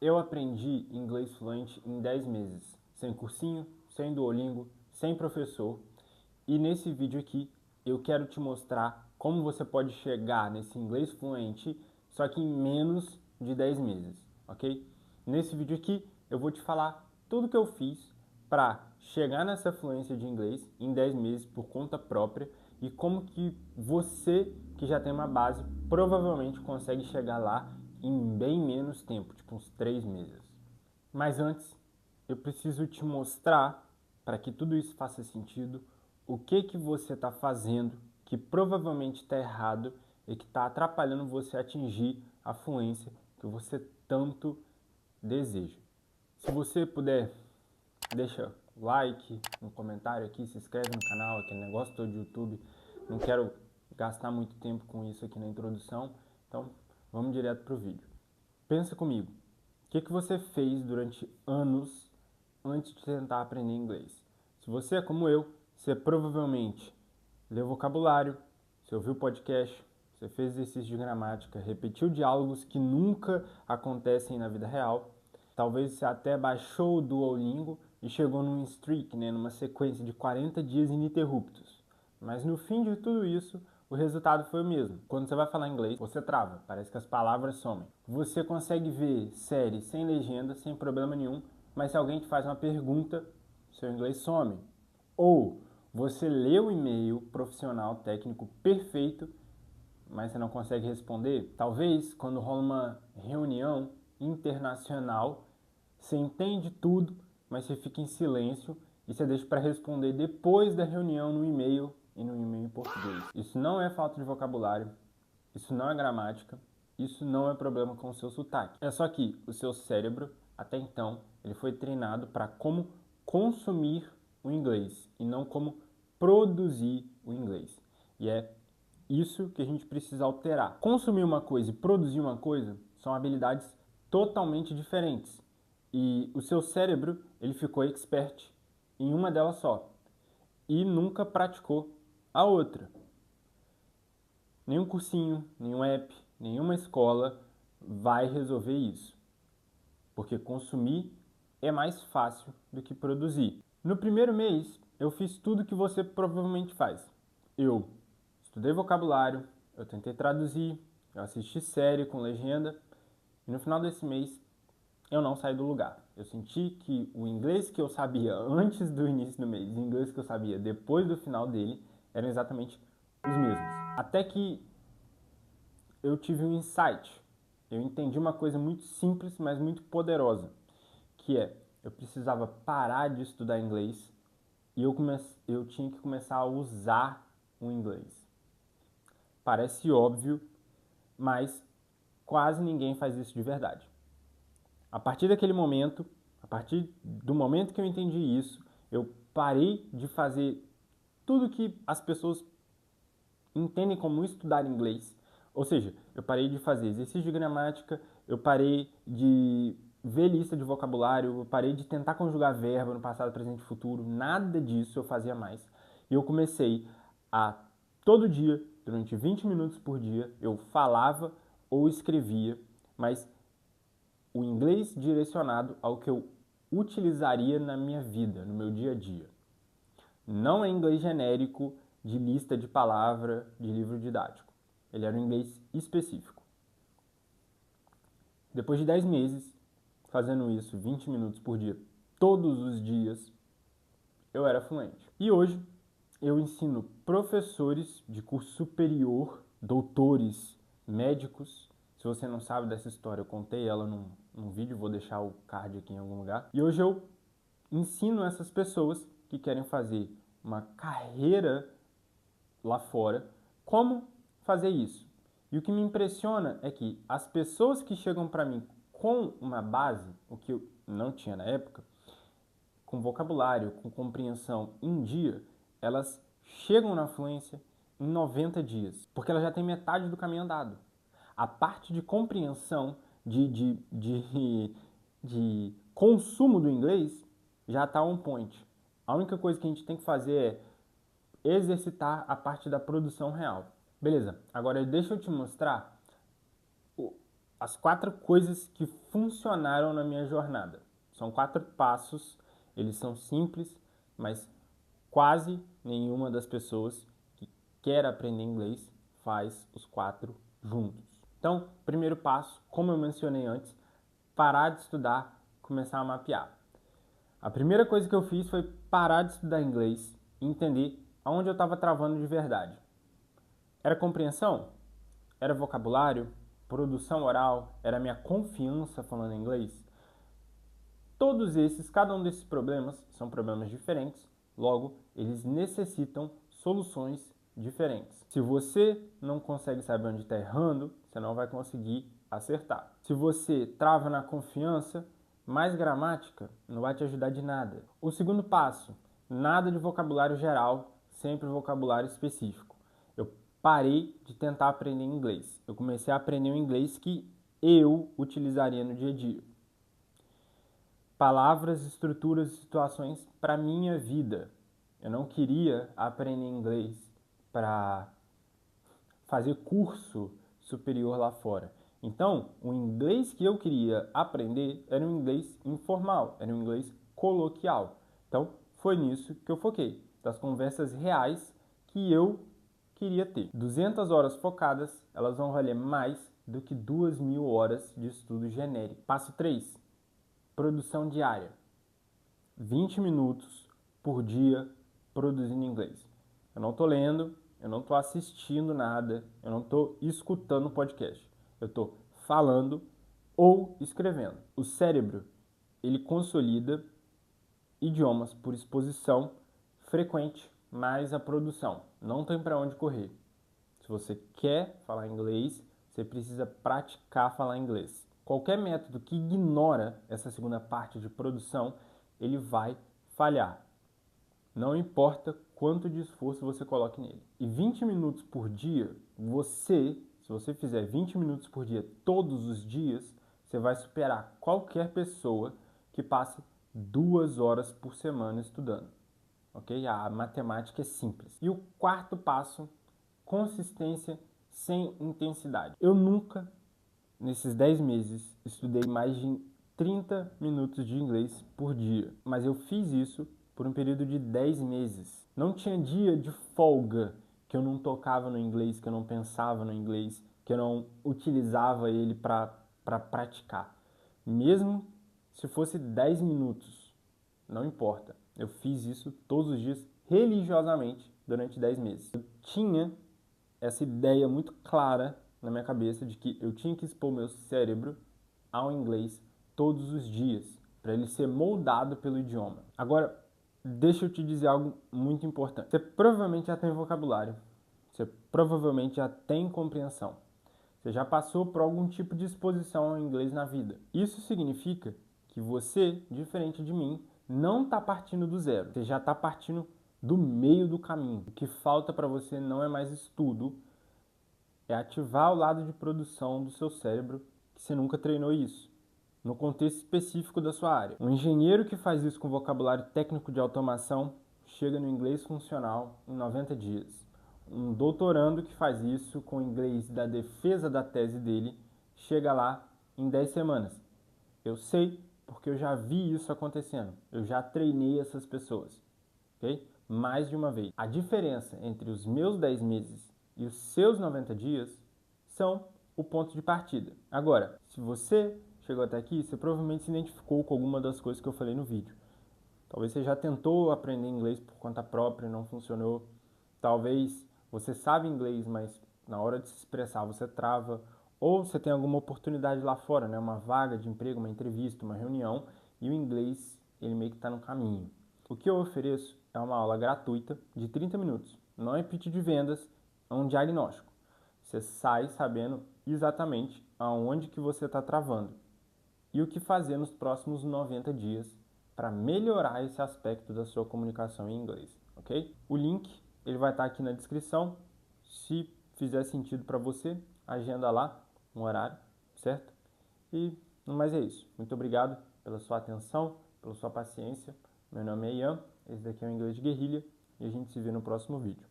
Eu aprendi inglês fluente em 10 meses, sem cursinho, sem Duolingo, sem professor. E nesse vídeo aqui eu quero te mostrar como você pode chegar nesse inglês fluente, só que em menos de 10 meses, ok? Nesse vídeo aqui eu vou te falar tudo que eu fiz para chegar nessa fluência de inglês em 10 meses por conta própria e como que você que já tem uma base provavelmente consegue chegar lá em bem menos tempo, tipo uns 3 meses. Mas antes, eu preciso te mostrar, para que tudo isso faça sentido, o que você está fazendo que provavelmente está errado e que está atrapalhando você atingir a fluência que você tanto deseja. Se você puder, deixa o like no comentário aqui, se inscreve no canal, aquele negócio todo de YouTube. Não quero gastar muito tempo com isso aqui na introdução, então vamos direto para o vídeo. Pensa comigo, o que você fez durante anos antes de tentar aprender inglês? Se você é como eu, você provavelmente leu vocabulário, você ouviu podcast, você fez exercício de gramática, repetiu diálogos que nunca acontecem na vida real. Talvez você até baixou o Duolingo e chegou num streak, numa sequência de 40 dias ininterruptos. Mas no fim de tudo isso, o resultado foi o mesmo. Quando você vai falar inglês, você trava, parece que as palavras somem. Você consegue ver séries sem legenda, sem problema nenhum, mas se alguém te faz uma pergunta, seu inglês some. Ou você lê o e-mail profissional técnico perfeito, mas você não consegue responder. Talvez quando rola uma reunião internacional, você entende tudo, mas você fica em silêncio e você deixa para responder depois da reunião no e-mail e no e-mail em português. Isso não é falta de vocabulário, isso não é gramática, isso não é problema com o seu sotaque. É só que o seu cérebro, até então, ele foi treinado para como consumir o inglês e não como produzir o inglês. E é isso que a gente precisa alterar. Consumir uma coisa e produzir uma coisa são habilidades totalmente diferentes. E o seu cérebro, ele ficou expert em uma delas só e nunca praticou a outra. Nenhum cursinho, nenhum app, nenhuma escola vai resolver isso. Porque consumir é mais fácil do que produzir. No primeiro mês, eu fiz tudo que você provavelmente faz. Eu estudei vocabulário, eu tentei traduzir, eu assisti série com legenda e no final desse mês eu não saí do lugar. Eu senti que o inglês que eu sabia antes do início do mês e o inglês que eu sabia depois do final dele eram exatamente os mesmos. Até que eu tive um insight. Eu entendi uma coisa muito simples, mas muito poderosa, que é, eu precisava parar de estudar inglês e eu tinha que começar a usar o inglês. Parece óbvio, mas quase ninguém faz isso de verdade. A partir daquele momento, a partir do momento que eu entendi isso, eu parei de fazer tudo que as pessoas entendem como estudar inglês. Ou seja, eu parei de fazer exercício de gramática, eu parei de ver lista de vocabulário, eu parei de tentar conjugar verbo no passado, presente e futuro, nada disso eu fazia mais. E eu comecei a, todo dia, durante 20 minutos por dia, eu falava ou escrevia, mas o inglês direcionado ao que eu utilizaria na minha vida, no meu dia a dia. Não é inglês genérico de lista de palavra de livro didático. Ele era um inglês específico. Depois de 10 meses, fazendo isso 20 minutos por dia, todos os dias, eu era fluente. E hoje, eu ensino professores de curso superior, doutores, médicos. Se você não sabe dessa história, eu contei ela num vídeo, vou deixar o card aqui em algum lugar. E hoje eu ensino essas pessoas que querem fazer uma carreira lá fora, como fazer isso. E o que me impressiona é que as pessoas que chegam para mim com uma base, o que eu não tinha na época, com vocabulário, com compreensão em dia, elas chegam na fluência em 90 dias, porque elas já têm metade do caminho andado. A parte de compreensão, de consumo do inglês, já está on point. A única coisa que a gente tem que fazer é exercitar a parte da produção real. Beleza, agora deixa eu te mostrar as 4 coisas que funcionaram na minha jornada. São 4 passos, eles são simples, mas quase nenhuma das pessoas que quer aprender inglês faz os 4 juntos. Então, primeiro passo, como eu mencionei antes, parar de estudar, começar a mapear. A primeira coisa que eu fiz foi parar de estudar inglês e entender aonde eu estava travando de verdade. Era compreensão? Era vocabulário? Produção oral? Era minha confiança falando inglês? Todos esses, cada um desses problemas, são problemas diferentes, logo, eles necessitam soluções diferentes. Se você não consegue saber onde está errando, você não vai conseguir acertar. Se você trava na confiança, mais gramática não vai te ajudar de nada. O segundo passo, nada de vocabulário geral, sempre vocabulário específico. Eu parei de tentar aprender inglês. Eu comecei a aprender o inglês que eu utilizaria no dia a dia. Palavras, estruturas e situações para minha vida. Eu não queria aprender inglês para fazer curso superior lá fora. Então, o inglês que eu queria aprender era um inglês informal, era um inglês coloquial. Então, foi nisso que eu foquei, das conversas reais que eu queria ter. 200 horas focadas, elas vão valer mais do que 2.000 horas de estudo genérico. Passo 3. Produção diária. 20 minutos por dia produzindo inglês. Eu não estou lendo, eu não estou assistindo nada, eu não estou escutando podcast. Eu estou falando ou escrevendo. O cérebro, ele consolida idiomas por exposição frequente, mais a produção. Não tem para onde correr. Se você quer falar inglês, você precisa praticar falar inglês. Qualquer método que ignora essa segunda parte de produção, ele vai falhar. Não importa quanto de esforço você coloque nele. E 20 minutos por dia, se você fizer 20 minutos por dia todos os dias, você vai superar qualquer pessoa que passe 2 horas por semana estudando. Ok? A matemática é simples. E o quarto passo, consistência sem intensidade. Eu nunca, nesses 10 meses, estudei mais de 30 minutos de inglês por dia. Mas eu fiz isso por um período de 10 meses. Não tinha dia de folga que eu não tocava no inglês, que eu não pensava no inglês, que eu não utilizava ele para praticar. Mesmo se fosse 10 minutos, não importa. Eu fiz isso todos os dias, religiosamente, durante 10 meses. Eu tinha essa ideia muito clara na minha cabeça de que eu tinha que expor meu cérebro ao inglês todos os dias, para ele ser moldado pelo idioma. Agora, deixa eu te dizer algo muito importante. Você provavelmente já tem vocabulário, você provavelmente já tem compreensão, você já passou por algum tipo de exposição ao inglês na vida. Isso significa que você, diferente de mim, não está partindo do zero, você já está partindo do meio do caminho. O que falta para você não é mais estudo, é ativar o lado de produção do seu cérebro, que você nunca treinou isso, no contexto específico da sua área. Um engenheiro que faz isso com vocabulário técnico de automação chega no inglês funcional em 90 dias. Um doutorando que faz isso com o inglês da defesa da tese dele chega lá em 10 semanas. Eu sei porque eu já vi isso acontecendo. Eu já treinei essas pessoas, ok? Mais de uma vez. A diferença entre os meus 10 meses e os seus 90 dias são o ponto de partida. Agora, se você chegou até aqui, você provavelmente se identificou com alguma das coisas que eu falei no vídeo. Talvez você já tentou aprender inglês por conta própria e não funcionou. Talvez você sabe inglês, mas na hora de se expressar você trava. Ou você tem alguma oportunidade lá fora, né? Uma vaga de emprego, uma entrevista, uma reunião, e o inglês ele meio que está no caminho. O que eu ofereço é uma aula gratuita de 30 minutos. Não é pitch de vendas, é um diagnóstico. Você sai sabendo exatamente aonde que você está travando e o que fazer nos próximos 90 dias para melhorar esse aspecto da sua comunicação em inglês, ok? O link ele vai estar aqui na descrição. Se fizer sentido para você, agenda lá um horário, certo? E no mais é isso. Muito obrigado pela sua atenção, pela sua paciência. Meu nome é Ian, esse daqui é o Inglês de Guerrilha e a gente se vê no próximo vídeo.